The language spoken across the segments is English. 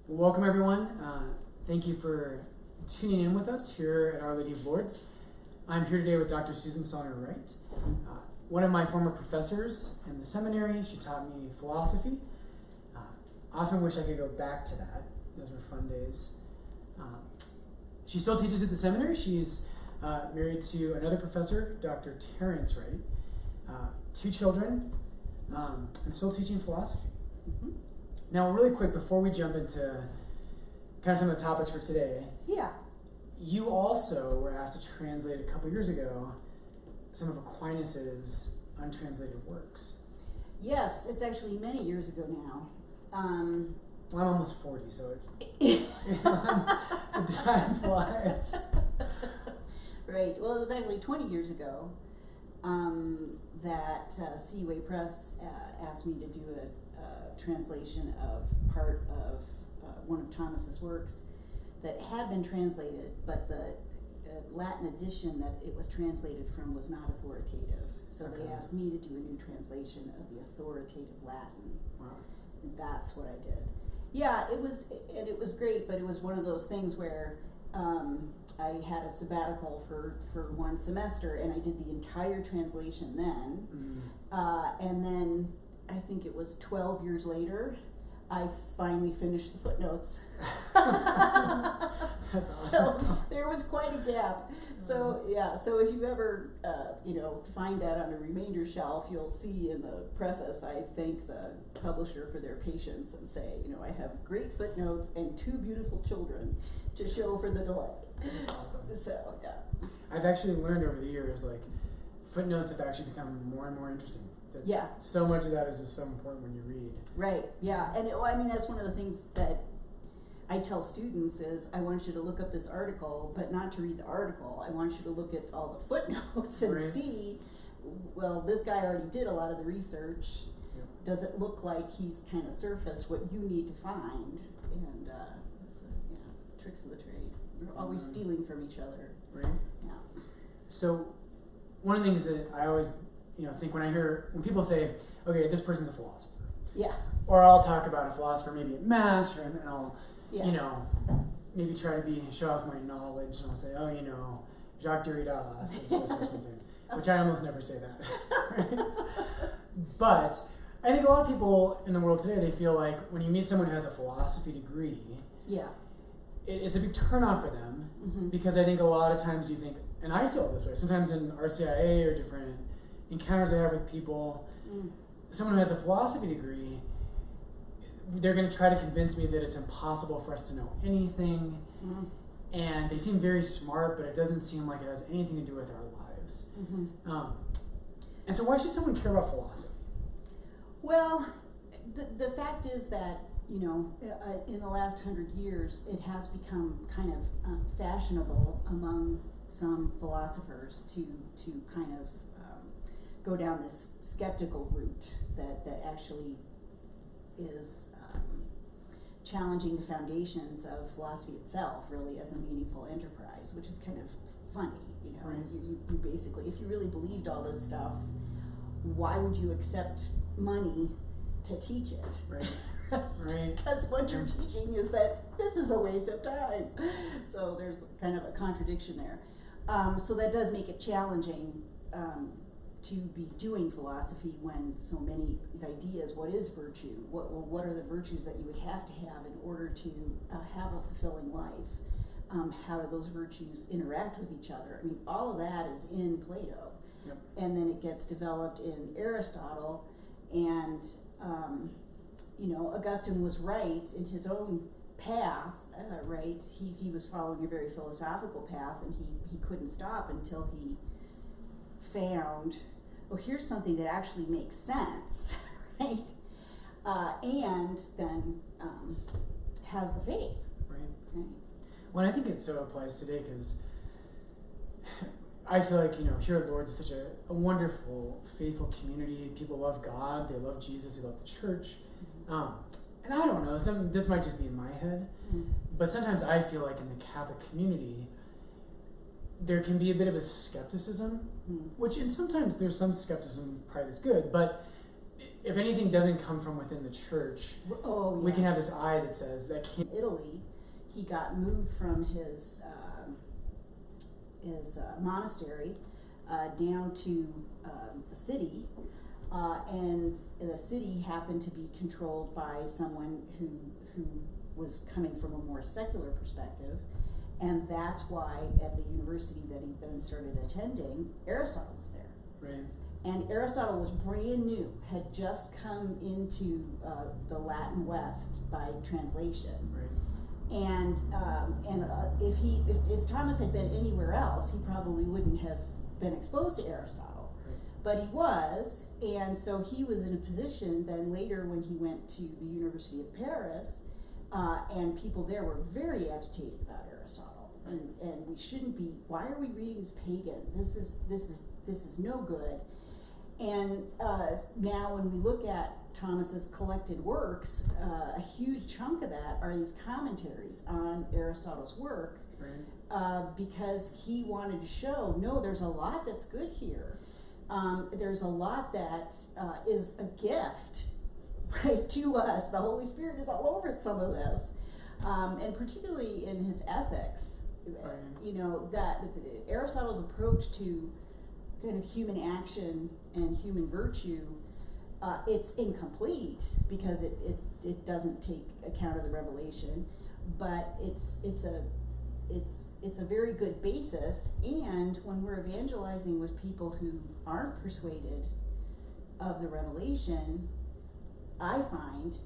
Well, welcome everyone. Thank you for tuning in with us here at Our Lady of Lourdes. I'm here today with Dr. Susan Selner-Wright, one of my former professors in the seminary. She taught me philosophy. Often wish I could go back to that. Those were fun days. She still teaches at the seminary. She's married to another professor, Dr. Terrence Wright. 2 children, and still teaching philosophy. Mm-hmm. Now, really quick, before we jump into kind of some of the topics for today, you also were asked to translate a couple years ago some of Aquinas' untranslated works. Yes, it's actually many years ago now. Well, I'm almost 40, so it's, the time flies. Right. Well, it was actually 20 years ago that Seaway Press asked me to do a translation of part of one of Thomas's works that had been translated, but the Latin edition that it was translated from was not authoritative. So Okay. they asked me to do a new translation of the authoritative Latin. Wow. And that's what I did. Yeah, it was great, but it was one of those things where I had a sabbatical for one semester, and I did the entire translation then. And then I think it was 12 years later, I finally finished the footnotes. That's awesome. So there was quite a gap. So yeah, so if you ever find that on a remainder shelf, you'll see in the preface I thank the publisher for their patience and say, I have great footnotes and 2 beautiful children to show for the delay. That's awesome. So yeah. I've actually learned over the years, like, footnotes have actually become more and more interesting. That Yeah. So much of that is just so important when you read. Right, yeah, and that's one of the things that I tell students is I want you to look up this article, but not to read the article. I want you to look at all the footnotes and Right. see, well, this guy already did a lot of the research. Yep. Does it look like he's kind of surfaced what you need to find? And tricks of the trade. We're always stealing from each other. Right? Yeah. So, one of the things that I always think when people say, okay, this person's a philosopher. Yeah. Or I'll talk about a philosopher maybe at Mass, and I'll, Yeah. maybe try to show off my knowledge, and I'll say, Jacques Derrida says this or something, which I almost never say that. Right? But I think a lot of people in the world today, they feel like when you meet someone who has a philosophy degree, Yeah. it's a big turnoff for them, Mm-hmm. because I think a lot of times you think, and I feel this way, sometimes in RCIA or different encounters I have with people, someone who has a philosophy degree, they're going to try to convince me that it's impossible for us to know anything, and they seem very smart, but it doesn't seem like it has anything to do with our lives. Mm-hmm. And so why should someone care about philosophy? Well, the fact is that, in the last 100 years, it has become kind of fashionable among some philosophers to kind of go down this skeptical route that actually is challenging the foundations of philosophy itself, really, as a meaningful enterprise, which is kind of funny. Right. You basically, if you really believed all this stuff, why would you accept money to teach it? Right. Right. Because what you're teaching is that this is a waste of time. So there's kind of a contradiction there. So that does make it challenging to be doing philosophy when so many these ideas, what is virtue? What are the virtues that you would have to have in order to have a fulfilling life? How do those virtues interact with each other? I mean, all of that is in Plato. Yep. And then it gets developed in Aristotle, and Augustine was right in his own path, right? He was following a very philosophical path, and he couldn't stop until he found, here's something that actually makes sense, right? And then has the faith. Right. Well, I think it so applies today, because I feel like, here at Lourdes is such a wonderful, faithful community. People love God, they love Jesus, they love the church. And I don't know, this might just be in my head, but sometimes I feel like in the Catholic community, there can be a bit of a skepticism, which, and sometimes there's some skepticism probably that's good, but if anything doesn't come from within the church, we can have this eye that says that can't. In Italy, he got moved from his monastery down to the city, and the city happened to be controlled by someone who was coming from a more secular perspective, and that's why at the university that he then started attending, Aristotle was there. Right. And Aristotle was brand new, had just come into the Latin West by translation. Right. And if Thomas had been anywhere else, he probably wouldn't have been exposed to Aristotle. Right. But he was, and so he was in a position then later when he went to the University of Paris, and people there were very agitated about Aristotle. Right. And we shouldn't be, why are we reading as pagan? This is no good. And now when we look at Thomas's collected works, a huge chunk of that are these commentaries on Aristotle's work, right. Because he wanted to show, no, there's a lot that's good here. There's a lot that is a gift, right, to us. The Holy Spirit is all over some of this, and particularly in his ethics. Right. You know, that Aristotle's approach to kind of human action and human virtue, it's incomplete because it doesn't take account of the revelation, but it's a very good basis. And when we're evangelizing with people who aren't persuaded of the revelation, I find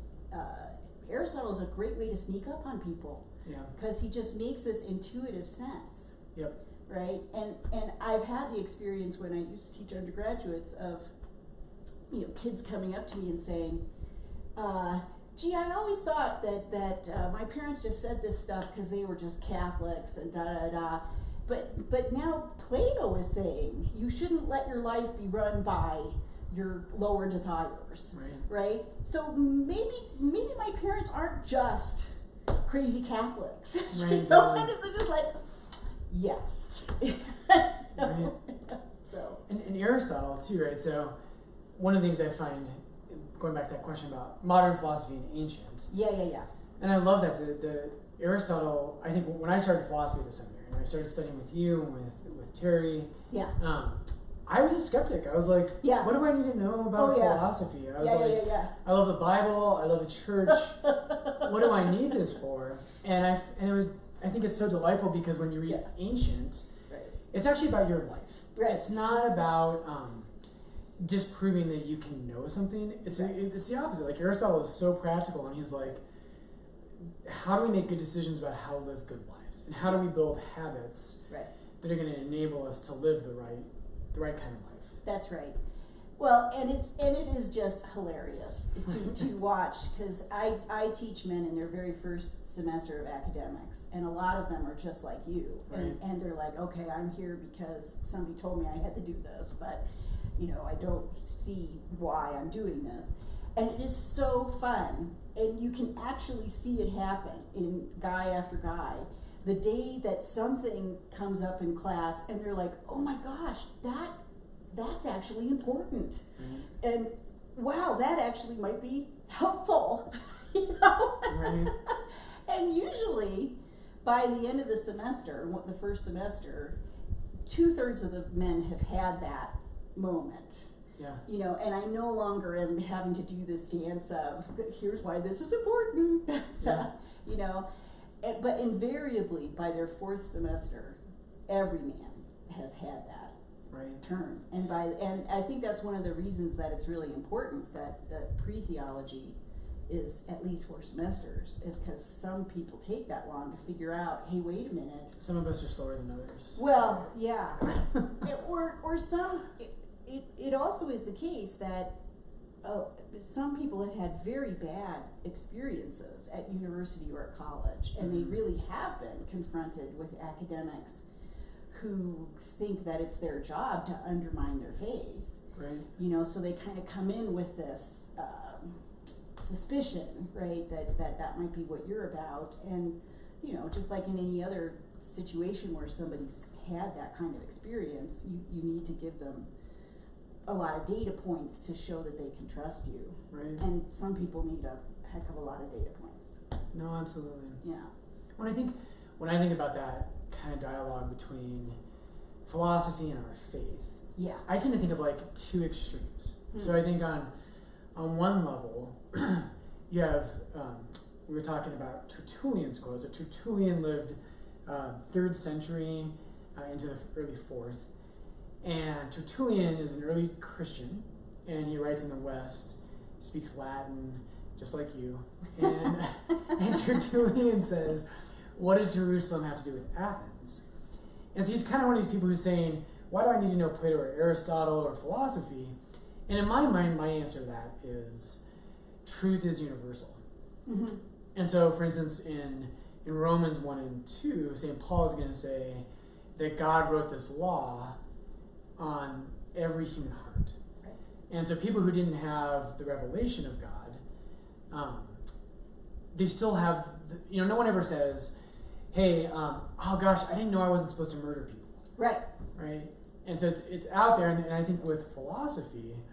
Aristotle is a great way to sneak up on people. Yeah. Because he just makes this intuitive sense. Yep. Right? And I've had the experience when I used to teach undergraduates of, you know, kids coming up to me and saying, gee, I always thought that my parents just said this stuff because they were just Catholics and da-da-da. But now Plato is saying you shouldn't let your life be run by your lower desires. Right? So maybe my parents aren't just crazy Catholics. Right, you know? And it's just like, yes. Right. So. And Aristotle too, right? So one of the things I find, going back to that question about modern philosophy and ancient. Yeah. And I love that the Aristotle. I think when I started philosophy at the seminary, and I started studying with you and with Terry. Yeah. I was a skeptic. I was like, what do I need to know about philosophy? I was I love the Bible. I love the church. What do I need this for? And I think it's so delightful because when you read ancient, it's actually about your life. Right. It's not about disproving that you can know something. It's the opposite. Like Aristotle is so practical, and he's like, how do we make good decisions about how to live good lives, and how do we build habits that are going to enable us to live the right kind of life? That's right. Well, and it is just hilarious to watch, because I teach men in their very first semester of academics, and a lot of them are just like you, and they're like, okay, I'm here because somebody told me I had to do this, but you know, I don't see why I'm doing this. And it is so fun, and you can actually see it happen in guy after guy. The day that something comes up in class and they're like, oh my gosh, that's actually important. And wow, that actually might be helpful. You know? Right. And usually by the end of the semester, the first semester, 2/3 of the men have had that moment. Yeah. You know, and I no longer am having to do this dance of, here's why this is important. You know, but invariably by their 4th semester, every man has had that turn. And I think that's one of the reasons that it's really important that pre-theology is at least 4 semesters, is because some people take that long to figure out, hey, wait a minute. Some of us are slower than others. Well, yeah. or some, it also is the case that some people have had very bad experiences at university or at college, and they really have been confronted with academics who think that it's their job to undermine their faith. Right. You know, so they kind of come in with this suspicion, right, that might be what you're about. And, you know, just like in any other situation where somebody's had that kind of experience, you need to give them a lot of data points to show that they can trust you. Right. And some people need a heck of a lot of data points. No, absolutely. Yeah. When I think about that kind of dialogue between philosophy and our faith, Yeah. I tend to think of like two extremes. So I think on one level, you have we were talking about Tertullian's quotes. So Tertullian lived 3rd century into the early 4th, and Tertullian is an early Christian, and he writes in the West, speaks Latin, just like you, and Tertullian says, "What does Jerusalem have to do with Athens?" And so he's kind of one of these people who's saying, "Why do I need to know Plato or Aristotle or philosophy?" And in my mind, my answer to that is, truth is universal. Mm-hmm. And so, for instance, in Romans 1 and 2, St. Paul is going to say that God wrote this law on every human heart. Right. And so people who didn't have the revelation of God, they still have, no one ever says, hey, oh gosh, I didn't know I wasn't supposed to murder people. Right. Right? And so it's out there, and I think with philosophy,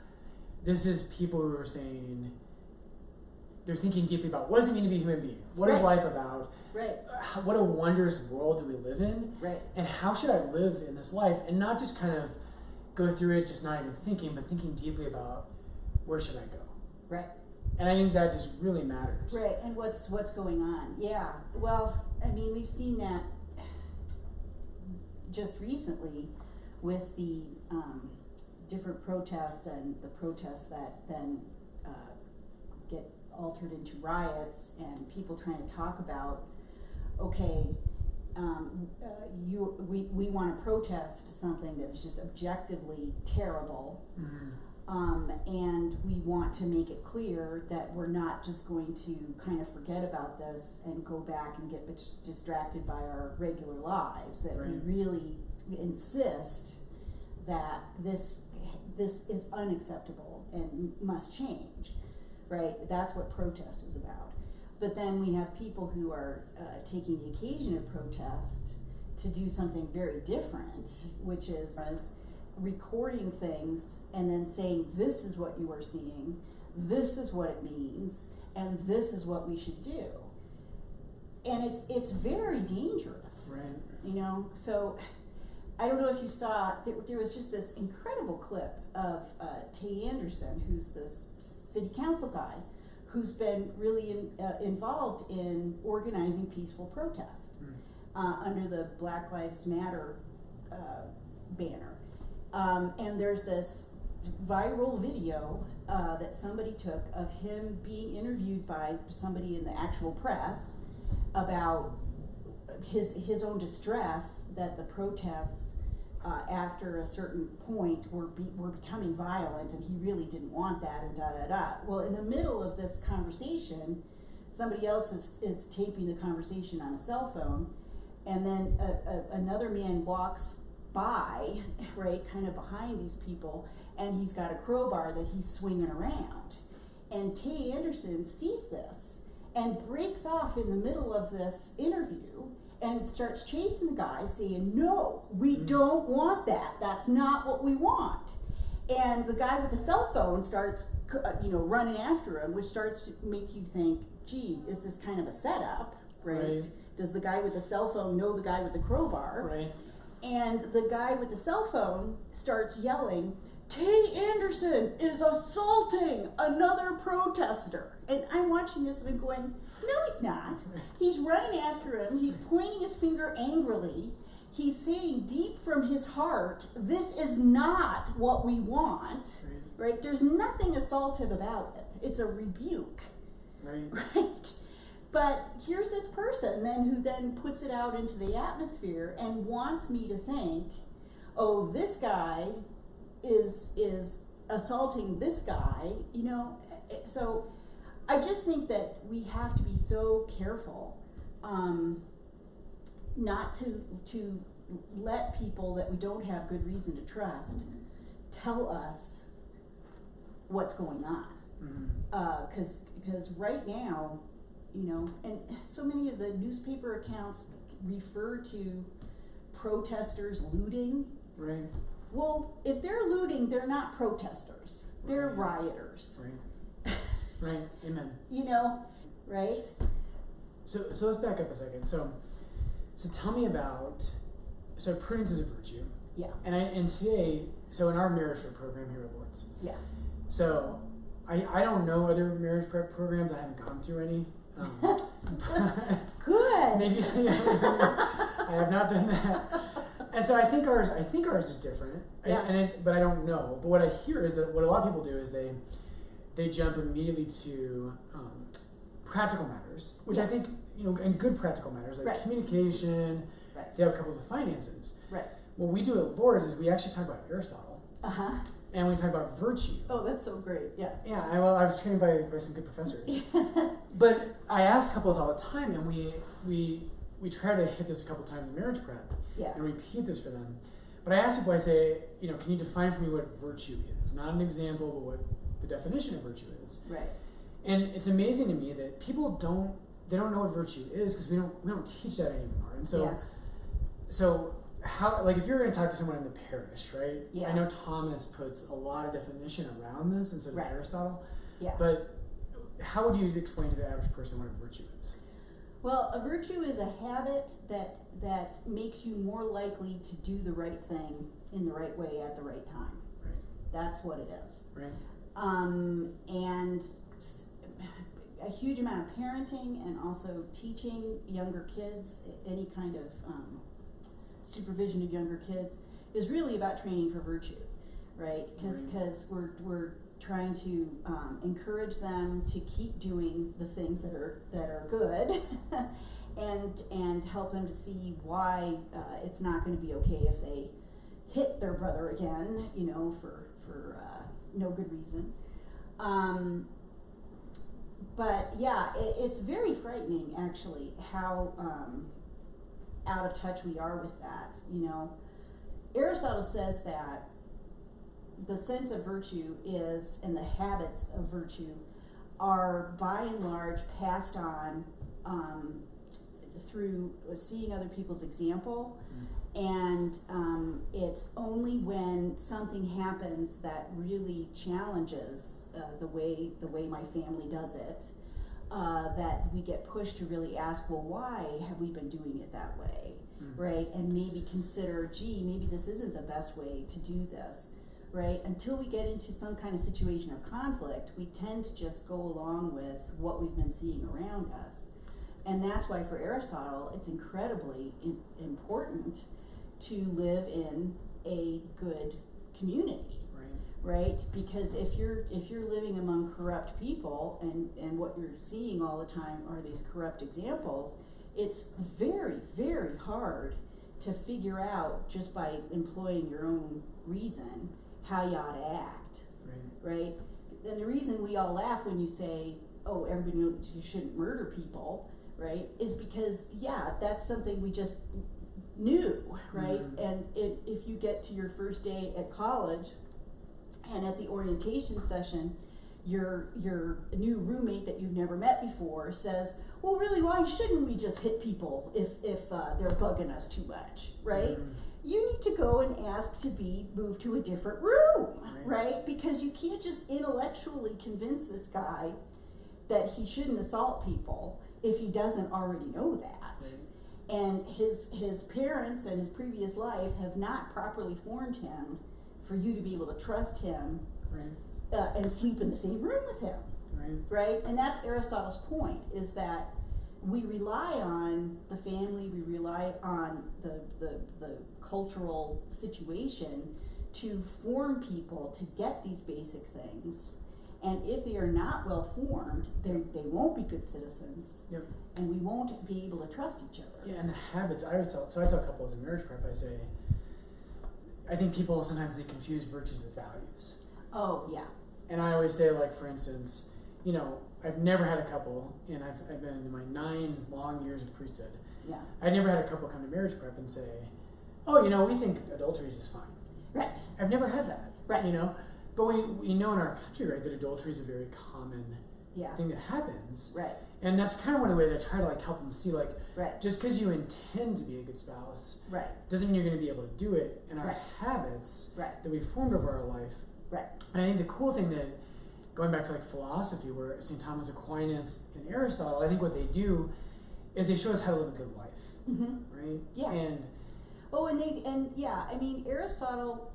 this is people who are saying, they're thinking deeply about what does it mean to be a human being? What is life about? Right. What a wondrous world do we live in? Right. And how should I live in this life? And not just kind of go through it, just not even thinking, but thinking deeply about where should I go? Right. And I think that just really matters. Right. And what's going on? Yeah. Well, I mean, we've seen that just recently with the different protests and the protests that then get altered into riots, and people trying to talk about, okay, we want to protest something that is just objectively terrible, and we want to make it clear that we're not just going to kind of forget about this and go back and get distracted by our regular lives, that we really insist that this is unacceptable and must change. Right, that's what protest is about. But then we have people who are taking the occasion of protest to do something very different, which is recording things and then saying, this is what you are seeing, this is what it means, and this is what we should do. And it's very dangerous. Right. So I don't know if you saw, there was just this incredible clip of Tay Anderson, who's this city council guy, who's been really involved in organizing peaceful protest under the Black Lives Matter banner. And there's this viral video that somebody took of him being interviewed by somebody in the actual press about his own distress that the protests after a certain point were becoming violent, and he really didn't want that, and da-da-da. Well, in the middle of this conversation, somebody else is taping the conversation on a cell phone, and then another man walks by, right, kind of behind these people, and he's got a crowbar that he's swinging around. And Tay Anderson sees this and breaks off in the middle of this interview and starts chasing the guy, saying, no, we don't want that. That's not what we want. And the guy with the cell phone starts, running after him, which starts to make you think, gee, is this kind of a setup, right? Does the guy with the cell phone know the guy with the crowbar? Right. And the guy with the cell phone starts yelling, Tay Anderson is assaulting another protester. And I'm watching this and I'm going, no, he's not. He's running after him. He's pointing his finger angrily. He's saying deep from his heart, this is not what we want. Right? There's nothing assaultive about it. It's a rebuke. Right? But here's this person then who then puts it out into the atmosphere and wants me to think, oh, this guy is assaulting this guy, So I just think that we have to be so careful not to let people that we don't have good reason to trust tell us what's going on. Because right now, and so many of the newspaper accounts refer to protesters looting. Right. well, if they're looting, they're not protesters. They're Right. rioters. Right. Right. Amen. You know, right? So let's back up a second. So tell me about, so prudence is a virtue. Yeah. And today, so in our marriage prep program here at Lourdes, Yeah. so I don't know other marriage prep programs. I haven't gone through any. But Good. maybe I have not done that. And so I think ours is different. Yeah. But I don't know. But what I hear is that what a lot of people do is they jump immediately to practical matters, which I think, and good practical matters like Right. communication. Right. If you have couples of finances. Right. What we do at Lourdes is we actually talk about Aristotle, Uh-huh. and we talk about virtue. Oh, that's so great. Yeah. Yeah, I was trained by some good professors. But I ask couples all the time, and we try to hit this a couple times in marriage prep, Yeah. and repeat this for them. But I ask people, I say, can you define for me what virtue is? Not an example, but what the definition of virtue is. Right. And it's amazing to me that people don't know what virtue is because we don't teach that anymore. And so, Yeah. so how, like, if you're going to talk to someone in the parish, right? Yeah. I know Thomas puts a lot of definition around this, and so does Right. Aristotle. Yeah. But how would you explain to the average person what a virtue is? Well, a virtue is a habit that makes you more likely to do the right thing in the right way at the right time. Right. That's what it is. Right. And a huge amount of parenting and also teaching younger kids, any kind of supervision of younger kids, is really about training for virtue, right? Because we're trying to encourage them to keep doing the things that are good, and help them to see why it's not going to be okay if they hit their brother again, for no good reason. But yeah, it's very frightening actually how out of touch we are with that. Aristotle says that the sense of virtue is, and the habits of virtue are by and large passed on through seeing other people's example. And it's only when something happens that really challenges the way my family does it that we get pushed to really ask, well, why have we been doing it that way, right? And maybe consider, maybe this isn't the best way to do this, right? Until we get into some kind of situation of conflict, we tend to just go along with what we've been seeing around us. And that's why for Aristotle, it's incredibly important to live in a good community, right? Because if you're living among corrupt people and what you're seeing all the time are these corrupt examples, it's very, very hard to figure out just by employing your own reason how you ought to act, right? And the reason we all laugh when you say, oh, everybody knows you shouldn't murder people, right, is because, yeah, that's something we just knew, right? And if you get to your first day at college and at the orientation session, your new roommate that you've never met before says, well, really, why shouldn't we just hit people if they're bugging us too much, right? You need to go and ask to be moved to a different room, right? Because you can't just intellectually convince this guy that he shouldn't assault people if he doesn't already know that. And his parents and his previous life have not properly formed him for you to be able to trust him and sleep in the same room with him, right? And that's Aristotle's point, is that we rely on the family, we rely on the cultural situation to form people to get these basic things. And if they are not well formed, they won't be good citizens. Yep. And we won't be able to trust each other. Yeah, and the habits, I tell couples in marriage prep, I think people sometimes they confuse virtues with values. Oh, yeah. And I always say, like, for instance, I've never had a couple, and I've been in my 9 long years of priesthood. Yeah. I never had a couple come to marriage prep and say, oh, we think adultery is just fine. Right. I've never had that. Right. But we know in our country, right, that adultery is a very common thing that happens. Right. And that's kind of one of the ways I try to like help them see, like, Right. just because you intend to be a good spouse Right. doesn't mean you're going to be able to do it. And our Right. habits Right. that we formed over our life. Right. And I think the cool thing that, going back to like philosophy, where St. Thomas Aquinas and Aristotle, I think what they do is they show us how to live a good life, right? Yeah. And I mean, Aristotle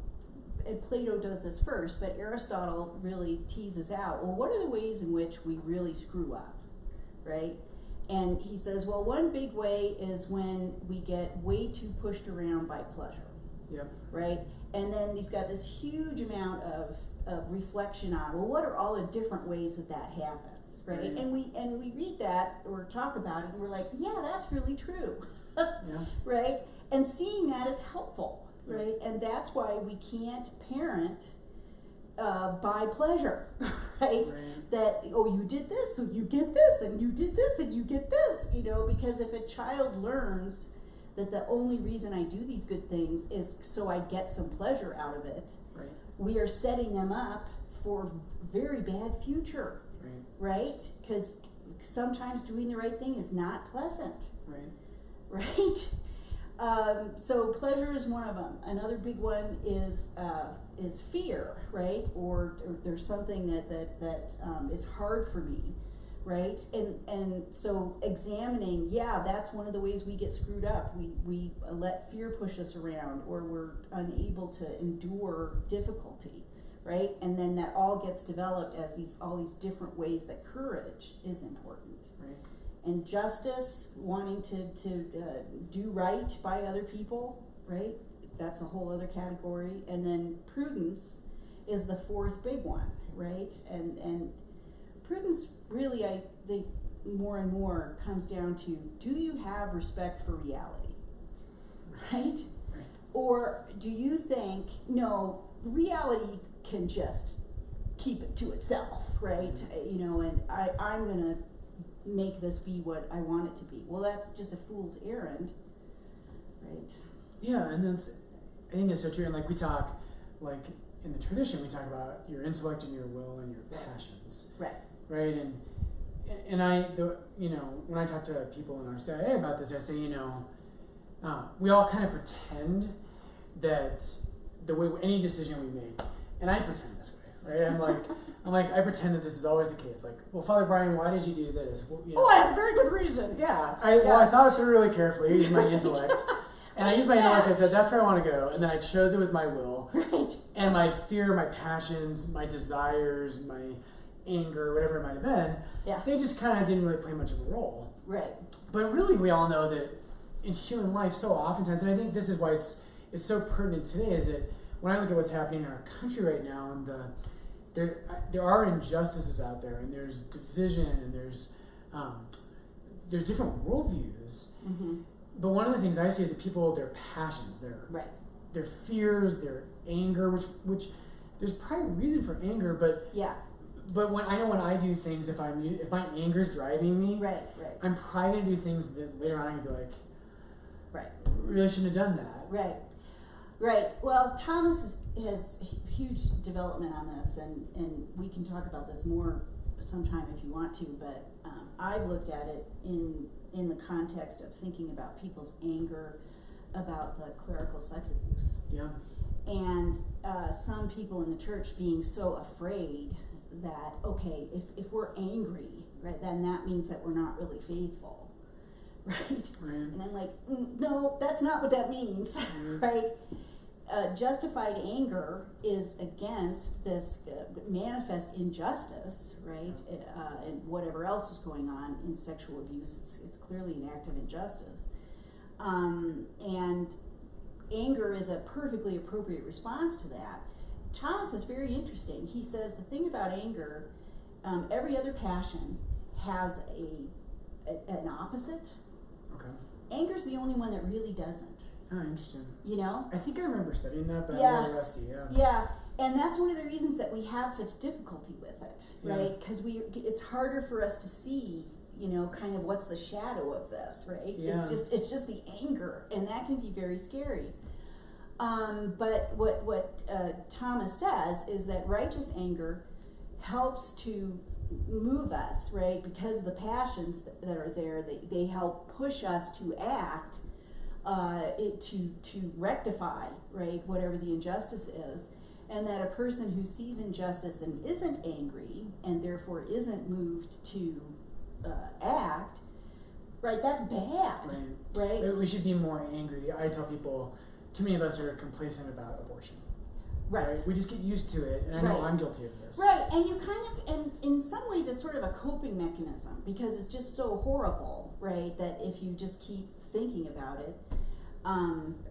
and Plato does this first, but Aristotle really teases out, well, what are the ways in which we really screw up, right? And he says, well, one big way is when we get way too pushed around by pleasure, right? And then he's got this huge amount of reflection on, well, what are all the different ways that happens, right? Right. And we read that or talk about it, and we're like, yeah, that's really true, yeah, right? And seeing that is helpful, right? And that's why we can't parent by pleasure, right? That, oh, you did this, so you get this, and you did this, and you get this, because if a child learns that the only reason I do these good things is so I get some pleasure out of it, right. we are setting them up for very bad future, right? Because sometimes doing the right thing is not pleasant, right? So pleasure is one of them. Another big one is fear, right? Or there's something that is hard for me, right? And so examining, that's one of the ways we get screwed up. We let fear push us around, or we're unable to endure difficulty, right? And then that all gets developed as all these different ways that courage is important. Right. And justice, wanting to do right by other people, right? That's a whole other category. And then prudence is the fourth big one, right? And prudence really, I think, more and more comes down to, do you have respect for reality, right? Or do you think, no, reality can just keep it to itself, right? And I'm going to make this be what I want it to be. Well, that's just a fool's errand, right? Yeah, and I think it's so true. And like we talk, like in the tradition, we talk about your intellect and your will and your passions, right? And when I talk to people in our CIA about this, I say, we all kind of pretend that the way any decision we make, and I pretend this way, right? I'm like, I pretend that this is always the case. Like, well, Father Brian, why did you do this? Well, I have a very good reason. Yeah, I thought it through really carefully. I used my intellect. And I used my intellect, I said, that's where I want to go. And then I chose it with my will. Right. And my fear, my passions, my desires, my anger, whatever it might have been, they just kind of didn't really play much of a role. Right. But really, we all know that in human life, so oftentimes, and I think this is why it's so pertinent today, is that when I look at what's happening in our country right now, and there are injustices out there, and there's division, and there's different worldviews. Mm-hmm. But one of the things I see is that people, their passions, their fears, their anger, which there's probably a reason for anger, but when I do things, if my anger's driving me, I'm probably gonna do things that later on I'm gonna be like, really shouldn't have done that. Right. Well, Thomas has huge development on this, and we can talk about this more sometime if you want to, but I've looked at it in the context of thinking about people's anger about the clerical sex abuse. Yeah. And some people in the church being so afraid that, okay, if we're angry, right, then that means that we're not really faithful, right? And I'm like, no, that's not what that means, right? Justified anger is against this manifest injustice, right? And whatever else is going on in sexual abuse, it's clearly an act of injustice. And anger is a perfectly appropriate response to that. Thomas is very interesting. He says the thing about anger, every other passion has an opposite. Okay. Anger's the only one that really doesn't. Oh, interesting. I think I remember studying that, but yeah. I'm really rusty, Yeah, and that's one of the reasons that we have such difficulty with it, right? Because it's harder for us to see, kind of what's the shadow of this, right? Yeah. It's just the anger, and that can be very scary. But what Thomas says is that righteous anger helps to move us, right? Because the passions that are there, they help push us to act, to rectify, right, whatever the injustice is. And that a person who sees injustice and isn't angry, and therefore isn't moved to act, right, that's bad, right? We should be more angry. I tell people, too many of us are complacent about abortion. Right. We just get used to it, and I know I'm guilty of this. Right, and you kind of, and in some ways it's sort of a coping mechanism, because it's just so horrible, right, that if you just keep thinking about it,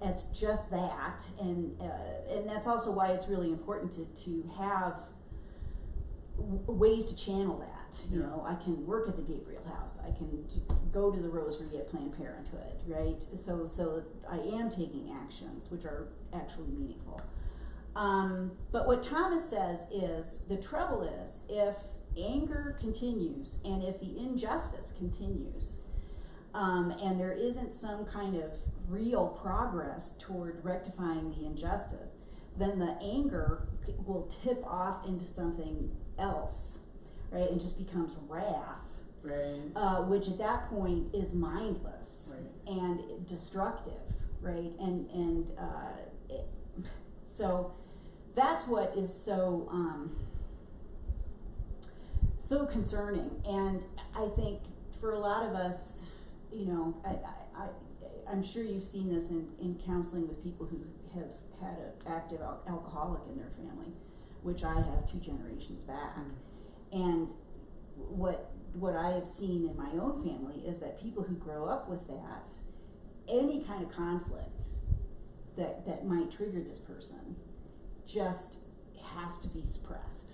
it's just that, and that's also why it's really important to have ways to channel that. You know, I can work at the Gabriel House, I can go to the Rosary at Planned Parenthood, right? So I am taking actions which are actually meaningful. But what Thomas says is, the trouble is, if anger continues, and if the injustice continues, and there isn't some kind of real progress toward rectifying the injustice, then the anger will tip off into something else, right? And just becomes wrath, right? Which at that point is mindless, and destructive, right? So that's what is so so concerning. And I think for a lot of us, you know, I'm sure you've seen this in counseling with people who have had an active alcoholic in their family, which I have 2 generations back. And what I have seen in my own family is that people who grow up with that, any kind of conflict that might trigger this person just has to be suppressed.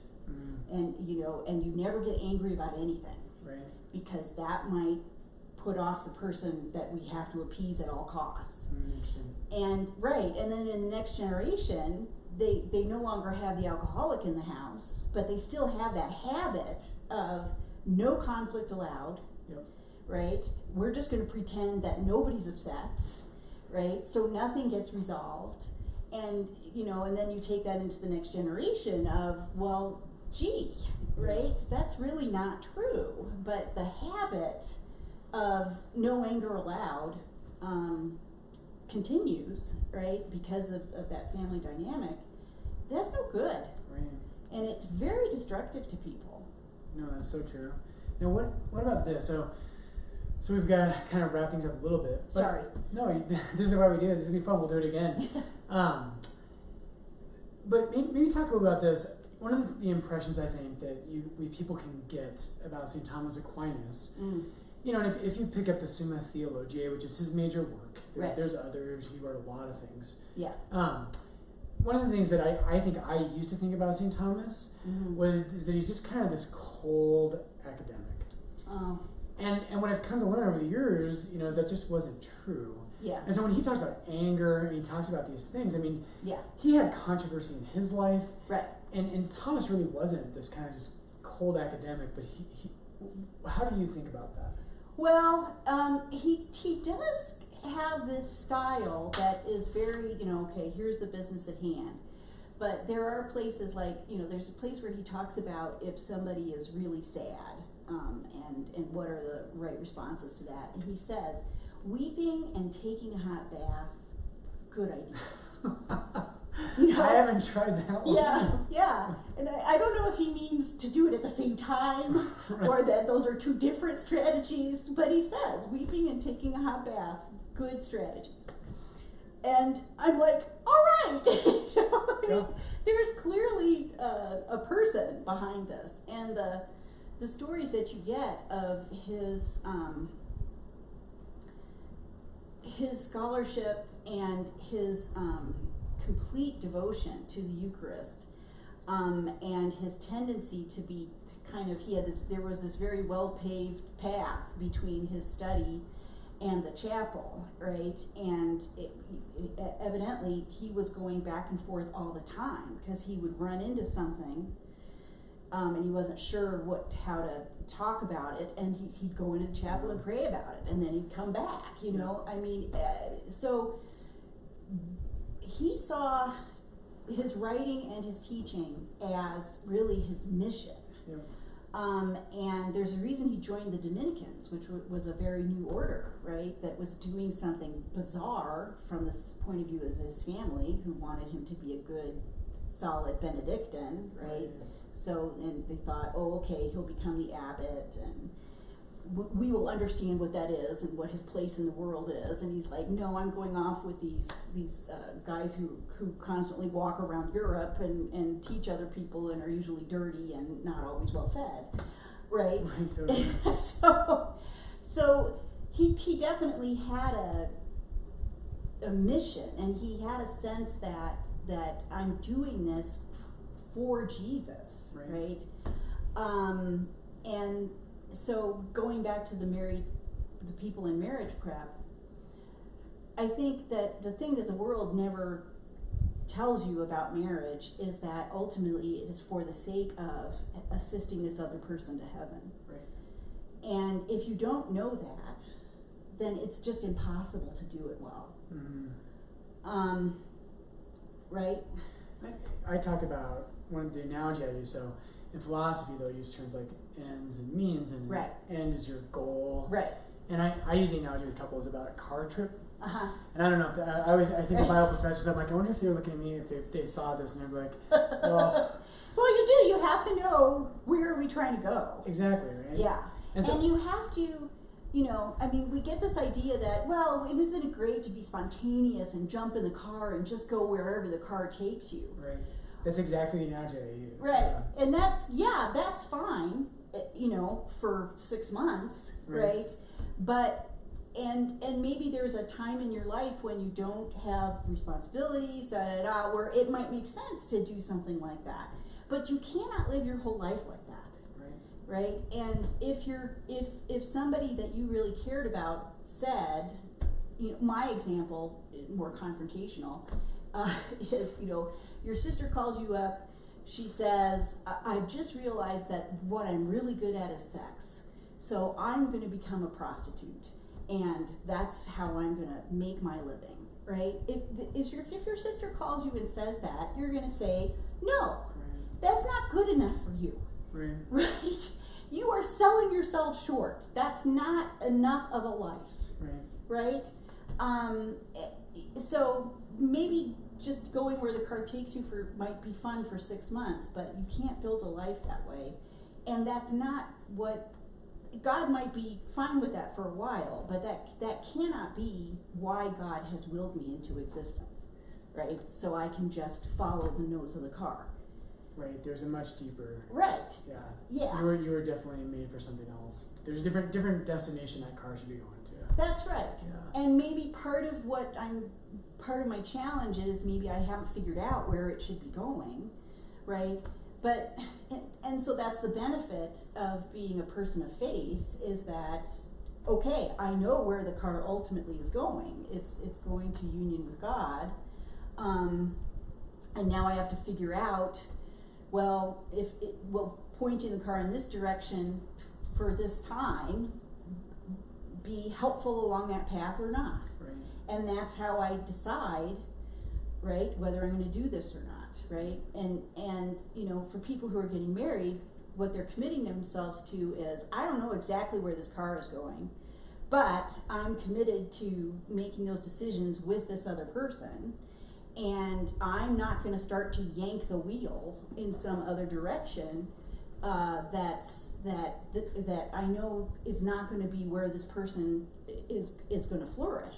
And you know, and you never get angry about anything, because that might put off the person that we have to appease at all costs. And and then in the next generation, they no longer have the alcoholic in the house, but they still have that habit of no conflict allowed, right? We're just going to pretend that nobody's upset, right? So nothing gets resolved. And, you know, and then you take that into the next generation of, well, gee, right? That's really not true. But the habit of no anger allowed continues, right? Because of that family dynamic. That's no good. And it's very destructive to people. No, that's so true. Now, what about this? So we've got to kind of wrap things up a little bit. But Sorry. No, this is why we do it. This is going to be fun. We'll do it again. But maybe talk a little about this. One of the impressions I think that people can get about St. Thomas Aquinas, you know, and if you pick up the Summa Theologiae, which is his major work, there's others. He wrote a lot of things. One of the things that I think I used to think about St. Thomas is that he's just kind of this cold academic. And what I've come to learn over the years, you know, is that just wasn't true. And so when he talks about anger and he talks about these things, I mean, he had controversy in his life. And Thomas really wasn't this kind of just cold academic, but he how do you think about that? Well, he does have this style that is very, you know, okay, here's the business at hand. But there are places like, you know, there's a place where he talks about if somebody is really sad, and what are the right responses to that. And he says, weeping and taking a hot bath, good ideas. You know? I haven't tried that one. And I don't know if he means to do it at the same time or that those are 2 different strategies, but he says weeping and taking a hot bath, good strategies. And I'm like, all right. You know, I mean, there's clearly a person behind this, and the stories that you get of his scholarship and his complete devotion to the Eucharist, and his tendency to there was this very well paved path between his study and the chapel, right? And evidently he was going back and forth all the time, because he would run into something, and he wasn't sure how to talk about it, and he'd go into the chapel and pray about it, and then he'd come back, you know? I mean, so he saw his writing and his teaching as really his mission, Yep. And there's a reason he joined the Dominicans, which was a very new order, right? That was doing something bizarre from the point of view of his family, who wanted him to be a good, solid Benedictine, right? So, and they thought, oh, okay, he'll become the abbot, and we will understand what that is and what his place in the world is. And he's like, no, I'm going off with these guys who constantly walk around Europe and teach other people and are usually dirty and not always well fed, right? Right, totally. so he definitely had a mission, and he had a sense that I'm doing this for Jesus, right? And so going back to the people in marriage prep, I think that the thing that the world never tells you about marriage is that ultimately it is for the sake of assisting this other person to heaven. Right. And if you don't know that, then it's just impossible to do it well. Mm-hmm. Right? I talk about one of the analogy I use, so in philosophy they'll use terms like ends and means, and right. End is your goal. Right. And I use the analogy with couples about a car trip. Uh-huh. And I don't know, I think of Bible professors, I'm like, I wonder if they were looking at me, if they saw this, and they're like, well... Well, you do. You have to know, where are we trying to go? Exactly, right? Yeah. And you have to, I mean, we get this idea that, well, isn't it great to be spontaneous and jump in the car and just go wherever the car takes you? Right. That's exactly the analogy I use. Right. And that's fine, for 6 months, right? But, and maybe there's a time in your life when you don't have responsibilities, where it might make sense to do something like that. But you cannot live your whole life like that. Right? And if somebody that you really cared about said, my example, more confrontational, is, your sister calls you up, she says, I've just realized that what I'm really good at is sex, so I'm going to become a prostitute, and that's how I'm going to make my living, right? If your sister calls you and says that, you're going to say, no, that's not good enough for you. Right? You are selling yourself short. That's not enough of a life. Right? So maybe just going where the car takes you might be fun for 6 months, but you can't build a life that way. And that's not what God might be fine with that for a while, but that cannot be why God has willed me into existence. Right? So I can just follow the nose of the car. Right, there's a much deeper... Right. Yeah. Yeah. You were definitely made for something else. There's a different destination that car should be going to. That's right. Yeah. And maybe part of my challenge is maybe I haven't figured out where it should be going, right? But, and so that's the benefit of being a person of faith, is that, okay, I know where the car ultimately is going. It's going to union with God. And now I have to figure out, well, if it will pointing the car in this direction for this time be helpful along that path or not. Right. And that's how I decide, right, whether I'm going to do this or not, right? And for people who are getting married, what they're committing themselves to is, I don't know exactly where this car is going, but I'm committed to making those decisions with this other person. And I'm not going to start to yank the wheel in some other direction that I know is not going to be where this person is going to flourish.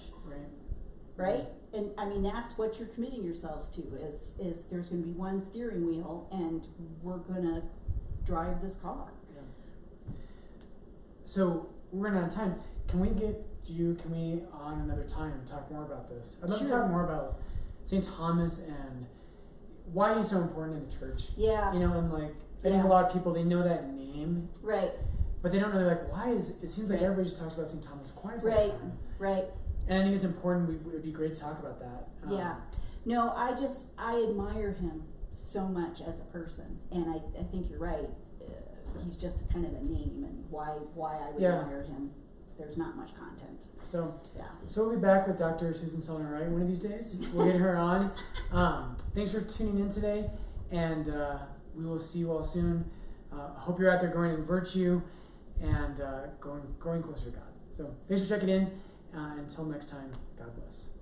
Right? And I mean, that's what you're committing yourselves to, is there's going to be one steering wheel, and we're going to drive this car. Yeah. So we're running out of time. Can we on another time talk more about this? I'd love to talk more about St. Thomas and why he's so important in the church. Yeah. And like, I think a lot of people, they know that name. Right. But they don't know, like, why is it seems like everybody just talks about St. Thomas Aquinas all the time. Right. And I think it's important, it would be great to talk about that. Yeah. No, I admire him so much as a person. And I think you're right. He's just kind of a name, and why I would admire him. There's not much content. So we'll be back with Dr. Susan Selner-Wright one of these days. We'll get her on. Thanks for tuning in today, and we will see you all soon. I hope you're out there growing in virtue and growing closer to God. So thanks for checking in. Until next time, God bless.